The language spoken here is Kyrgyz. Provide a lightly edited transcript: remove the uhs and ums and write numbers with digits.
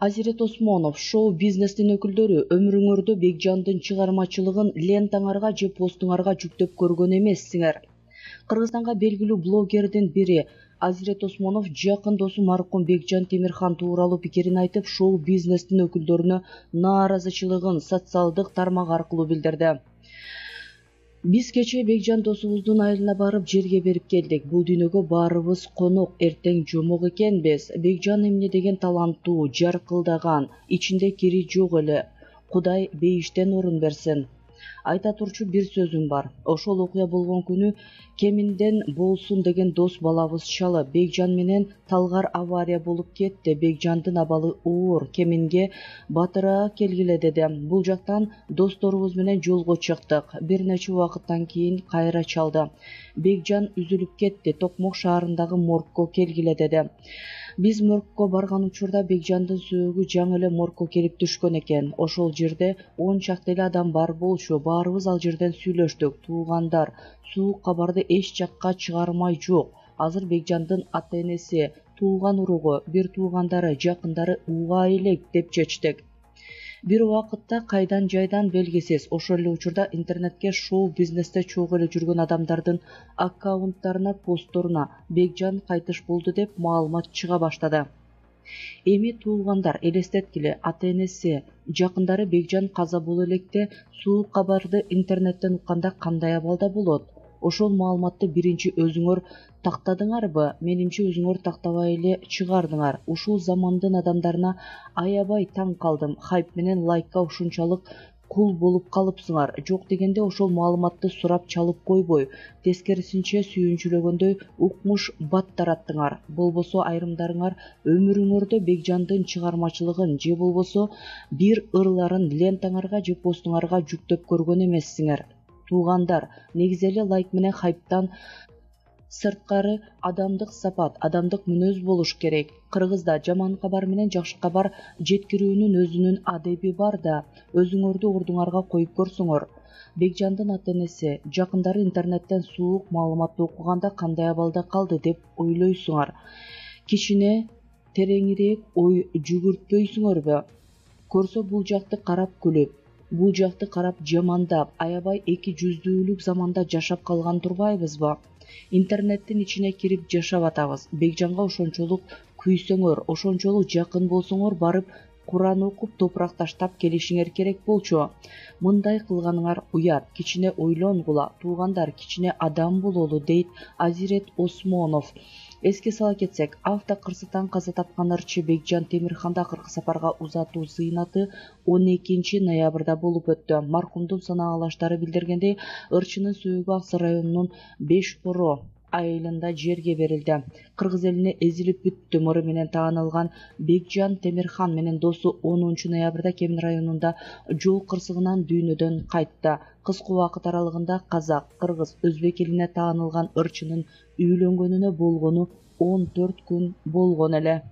Азирет Осмонов, шоу-бизнестин өкүлдөрү өмүрүңөрдө Бекжандын чыгармачылыгын лентаңарга же постуңарга жүктөп көргөн эмессиңер. Кыргызстанга белгилүү блогердин бири Азирет Осмонов жакын досу маркум Бекжан Темирхан тууралуу пикирин айтып, шоу-бизнестин өкүлдөрүнө нааразычылыгын социалдык тармак аркылуу билдирди. Биз кече Бекжан досубуздун айылына барып жерге берип келдик. Бул дүйнөгө баарыбыз конок, эртең жомок экенбиз. Бекжан эмне деген таланттуу, жаркылдаган, ичинде кири жок эле. Кудай бейиштен орун берсин. Айта турчу бир сөзүм бар. Ошол окуя болгон күнү кеминден болсун деген дос балабыз чалып, Бекжан менен талгар авария болуп кетти. Бекжандын абалы оор, кеминге батыраак келгиле деди. Бул жактан досторубуз менен жолго чыктык. Бир нече убакыттан кийин кайра чалды. Бекжан үзүлүп кетти, Токмок шаарындагы моргко келгиле деди. Биз моргко барган учурда Бекжандын сөөгү жаңы эле моргко келип түшкөн экен. Ошол жерде 10 чакты эле адам бар болчу. Баарыбыз ал жерден сүйлөштүк. Туугандар суук кабарды эч жакка чыгармай жок. Азыр Бекжандын ата-энеси, тууган уругу, бир туугандары, жакындары уга элек деп чечтик. Бир убакытта кайдан жайдан белгисиз ошол эле учурда интернетке шоу-бизнесте чогуу эле жүргөн адамдардын аккаунттарына, постторуна Бекжан кайтыш болду деп маалымат чыга баштады. Эми туугандар элестеткиле, ата-энеси, жакындары Бекжан каза боло электе суук кабарды интернеттен укканда кандай абалда болот? Ошол маалыматты биринчи өзүңөр тактадыңарбы? Менимче өзүңөр тактабай эле чыгардыңар. Ушул замандын адамдарына аябай таң калдым. Хайп менен лайкка ушунчалык кул болуп калыпсыңар. Жок дегенде ошол маалыматты сурап чалып койбой, тескерисинче сүйүнчүлөгөндөй укмуш бат тараттыңар. Болбосо айрымдарыңар өмүрүңөрдө Бекжандын чыгармачылыгын же болбосо бир ырларын лентаңарга же постуңарга жүктөп көргөн эмессиңер. Туугандар, негизи эле лайк менен хайптан сырткары адамдык сапат, адамдык мүнөз болуш керек. Кыргызда жаман кабар менен жакшы кабар жеткирүүнүн өзүнүн адеби бар да, өзүңөрдү ордуңарга коюп көрсөңөр. Бекжандын ата-энеси, жакындары интернеттен суук маалыматты окуганда кандай абалда калды деп ойлойсуңар? Кичине тереңирээк ой жүгүртпөйсүңөрбү? Көрсө бул жакты карап күлүп, бул жакты карап жамандап, аябай эки жүздүүлүк заманда жашап калган турбайбызбы? Интернеттин ичине кирип жашап атабыз. Бекжанга ошончолук күйсөңөр, ошончолук жакын болсоңор барып Куран окуп, топурак таштап келишиңер керек болчу. Мындай кылганыңар уят, кичине ойлонгула, туугандар, кичине адам бололу, дейт Азирет Осмонов. Эске сала кетсек, автокырсыктан каза тапкан ырчы Бекжан Темирханда акыркы сапарга узатуу зыйнаты 12 ноябрда болуп өттү. Маркумдун санаалаштары билдиргендей, ырчынын сөөгү Аксы районунун Бешкоро айылында жерге берилди. Кыргыз элине эзилип бүттү мыры менен таанылган Бекжан Темирхан менен досу 10 ноябрда Кемин районунда жол кырсыгынан дүйнөдөн кайтты. Кыска убакыт аралыгында казак, кыргыз, өзбек элине таанылган ырчынын үйлөнгөнүнө болгону 14 күн болгон эле.